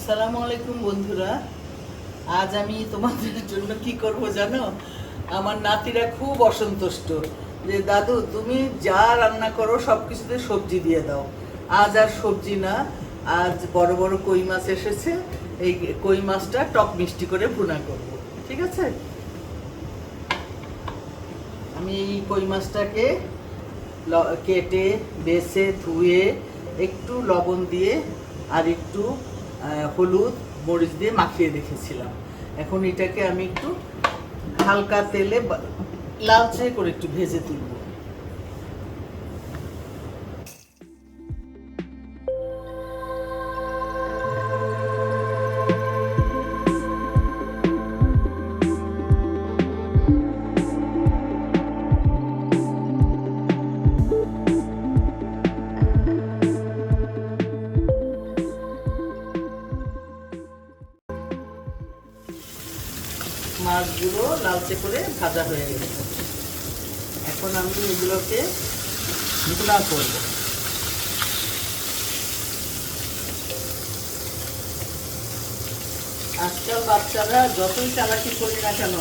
আসসালামু আলাইকুম বন্ধুরা। আজ আমি তোমাদের জন্য কি করব জানো? আমার নাতিরা খুব অসন্তুষ্ট যে দাদু তুমি যা রান্না করো সব কিছুতে সবজি দিয়ে দাও। আজ আর সবজি না, আজ বড় বড় কই মাছ এসেছে। এই কই মাছটা টক মিষ্টি করে ভুনা করব, ঠিক আছে? আমি এই কই মাছটাকে কেটে বেছে ধুয়ে একটু লবণ দিয়ে আর একটু হলুদ মরিচ দিয়ে মাখিয়ে রেখেছিলাম। এখন এটাকে আমি একটু হালকা তেলে লালচে করে একটু ভেজে তুলব। মাছগুলো লালচে করে ভাজা হয়ে গেছে। এখন আমি এগুলোকে ভুনা করব। আজকাল বাচ্চারা যতই চালাকি করি না কেন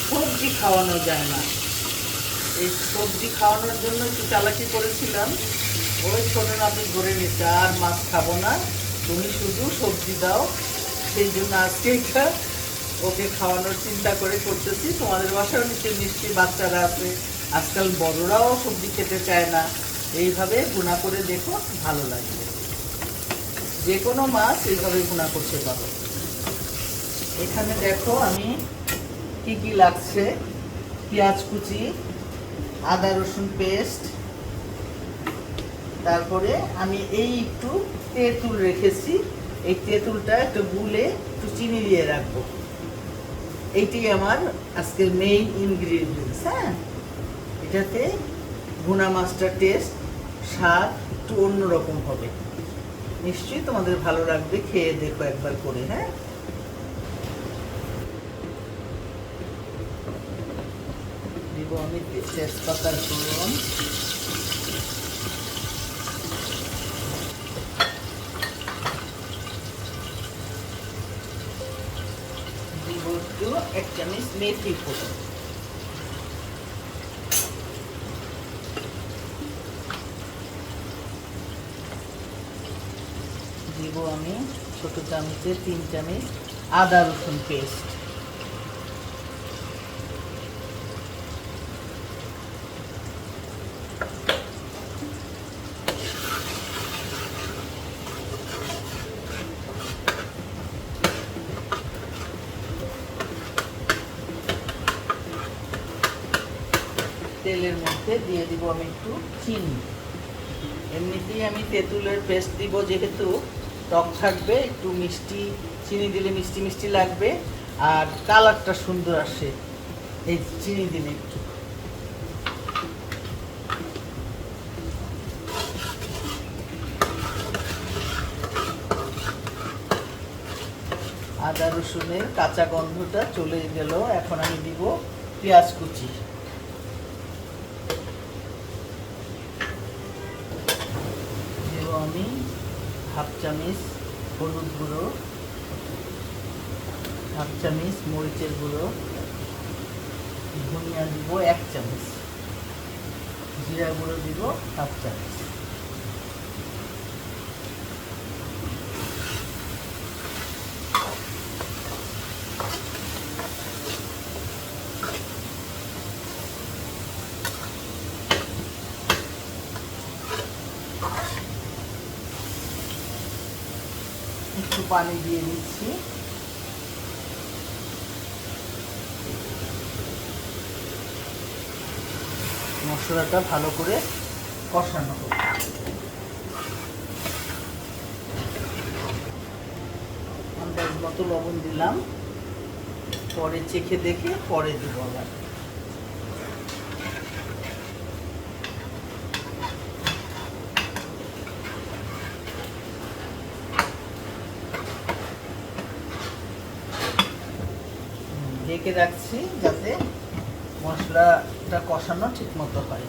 সবজি খাওয়ানো যায় না। এই সবজি খাওয়ানোর জন্য একটু চালাকি করেছিলাম, ওই ছোট নাতি ধরে নিচ্ছে আর মাছ খাবো না, তুমি শুধু সবজি দাও। সেই জন্য আজকে এটা ওকে খাওয়ানোর চিন্তা করে করতেছি। তোমাদের বাসাও নিশ্চয়ই বাচ্চারা আছে, আজকাল বড়রাও সবজি খেতে চায় না। এইভাবে ভুনা করে দেখো, ভালো লাগবে। যে কোনো মাছ এইভাবে ভুনা করতে পারো। এখানে দেখো আমি কি কি লাগছে: পেঁয়াজ কুচি, আদা রসুন পেস্ট, তারপরে আমি এই একটু তেঁতুল রেখেছি। এই তেঁতুলটা একটু গুলে একটু চিনি দিয়ে রাখবো। এইটাই আমার আজকের মেইন ইনগ্রিডিয়েন্টস। হ্যাঁ, এটাতে ভুনা মাছটার টেস্ট স্বাদ একটু অন্যরকম হবে। নিশ্চয়ই তোমাদের ভালো লাগবে, খেয়ে দেখো একবার করে। হ্যাঁ, দিব আমি তেজপাতার ফোড়ন, দিব একটু 1 চামচ মেথি ফোড়ন, দিব আমি ছোট চামচে 3 চামচ আদা রসুন পেস্ট, তেলের মধ্যে দিয়ে দিব আমি একটু চিনি। এমনিতেই আমি তেঁতুলের পেস্ট দিব, যেহেতু টক থাকবে, একটু মিষ্টি চিনি দিলে মিষ্টি মিষ্টি লাগবে আর কালারটা সুন্দর আসে এই চিনি দিলে একটু। আদা রসুনের কাঁচা গন্ধটা চলে গেল। এখন আমি দিব পেঁয়াজ কুচি, দেব আমি 1/2 চামচ হলুদ গুঁড়ো, 1/2 চামচ মরিচের গুঁড়ো, ধনিয়া দিব 1 চামচ, জিরা গুঁড়ো দিব 1/2 চামচ। একটু পানি দিয়ে দিচ্ছি। মশলাটা ভালো করে কষানো হবে। আন্দাজ মতো লবণ দিলাম, পরে চেখে দেখে পরে দেবো আবার। ঢেকে রাখছি যাতে মশলাটা কষানো ঠিক মতো হয়।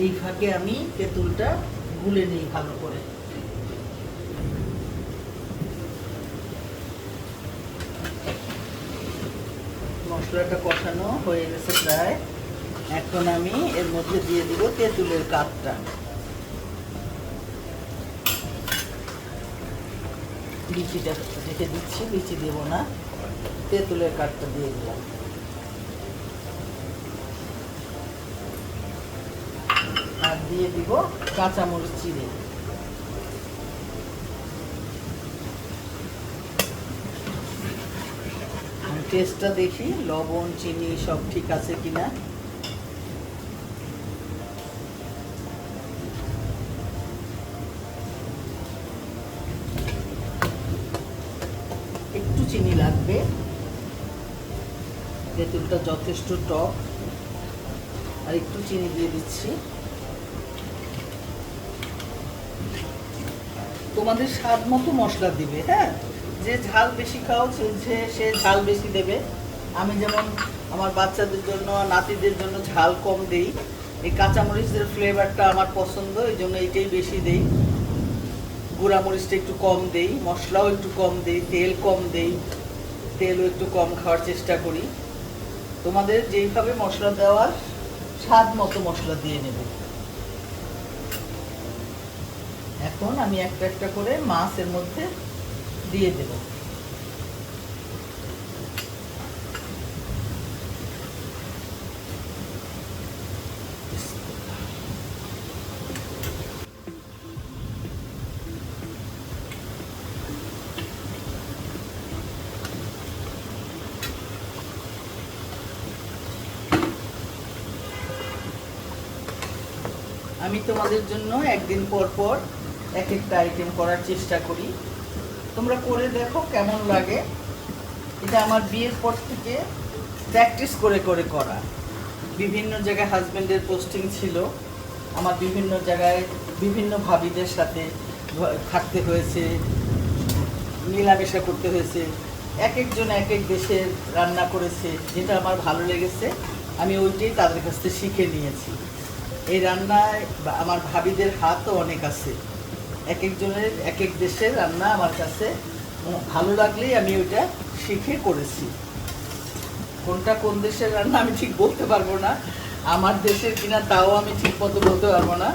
এই ফাঁকে আমি তেঁতুলটা গুলে নিই ভালো করে। মশলাটা কষানো হয়ে গেছে প্রায়। এখন আমি এর মধ্যে দিয়ে দিব তেঁতুলের কাঠটা। বিচিটা রেখে দিচ্ছি, বিচি দেব না, তেঁতুলের কাঠটা দিয়ে দিলাম। আর দিয়ে দিব কাঁচামরিচ চিড়ে। টেস্টটা দেখি লবণ চিনি সব ঠিক আছে কিনা। একটু চিনি লাগবে, তেঁতুলটা যথেষ্ট টক, আর একটু চিনি দিয়ে দিচ্ছি। তোমাদের স্বাদ মতো মশলা দিবে, হ্যাঁ, যে ঝাল বেশি খাও সে ঝাল বেশি দেবে। আমি যেমন আমার বাচ্চাদের জন্য নাতিদের জন্য ঝাল কম দেই, এই কাঁচামরিচের ফ্লেভারটা আমার পছন্দ, এই জন্য এইটাই বেশি দেই। গুঁড়ামরিচটা একটু কম দেই, মশলাও একটু কম দেই, তেল কম দেই, তেলও একটু কম খাওয়ার চেষ্টা করি। তোমাদের যেইভাবে মশলা দেওয়ার স্বাদ মতো মশলা দিয়ে নেবে। এখন আমি একটা একটা করে মাছ এর মধ্যে দিয়ে দেব। আমি তোমাদের জন্য একদিন পর পর এক একটা আইটেম করার চেষ্টা করি, তোমরা করে দেখো কেমন লাগে। এটা আমার বিয়ের পর থেকে প্র্যাকটিস করে করে করা। বিভিন্ন জায়গায় হাজব্যান্ডের পোস্টিং ছিল, আমার বিভিন্ন জায়গায় বিভিন্ন ভাবিদের সাথে থাকতে হয়েছে, মেলামেশা করতে হয়েছে। এক একজন এক এক দেশের রান্না করেছে, যেটা আমার ভালো লেগেছে আমি ওইটাই তাদের কাছ থেকে শিখে নিয়েছি। এই রান্নায় আমার ভাবিদের হাতও অনেক আছে, এক একজনের এক এক দেশের রান্না আমার কাছে ভালো লাগলেই আমি ওইটা শিখে করেছি। কোনটা কোন দেশের রান্না আমি ঠিক বলতে পারবো না, আমার দেশের কিনা তাও আমি ঠিক মতো বলতে পারবো না,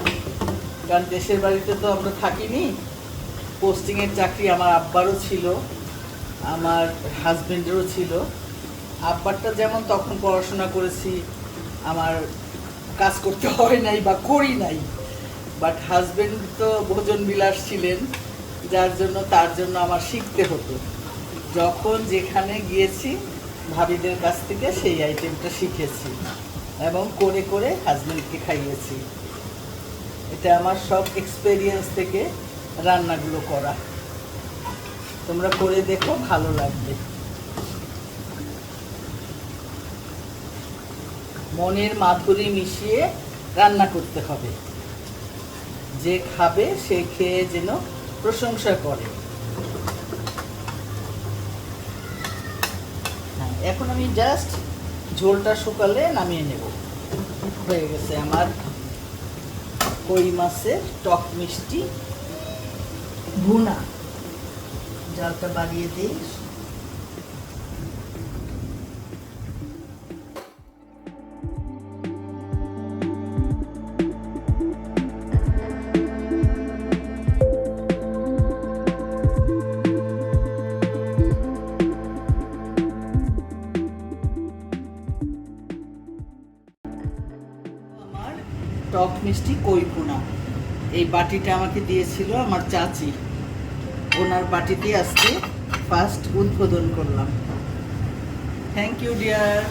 কারণ দেশের বাড়িতে তো আমরা থাকিনি। পোস্টিংয়ের চাকরি আমার আব্বারও ছিল, আমার হাজব্যান্ডেরও ছিল। আব্বারটা যেমন তখন পড়াশোনা করেছি, আমার কাজ করতে হয় নাই বা করি নাই, বাট হাজব্যান্ড তো ভোজন বিলাস ছিলেন, যার জন্য তার জন্য আমার শিখতে হতো। যখন যেখানে গিয়েছি ভাবিদের কাছ থেকে সেই আইটেমটা শিখেছি এবং করে করে হাজব্যান্ডকে খাইয়েছি। এটা আমার সব এক্সপেরিয়েন্স থেকে রান্নাগুলো করা। তোমরা করে দেখো, ভালো লাগবে। মনের মাধুরী মিশিয়ে রান্না করতে হবে, যে খাবে সে খেয়ে যেন প্রশংসা করে। হ্যাঁ, এখন আমি জাস্ট ঝোলটা শুকালে নামিয়ে নেব। হয়ে গেছে আমার কই মাছের টক মিষ্টি ভুনা। জালটা বাড়িয়ে দিই। টক মিষ্টি কই ভুনা, এই বাটিটা আমাকে দিয়েছিল আমার চাচি, ওনার বাটিতে আজকে ফার্স্ট উদ্বোধন করলাম। Thank you deer.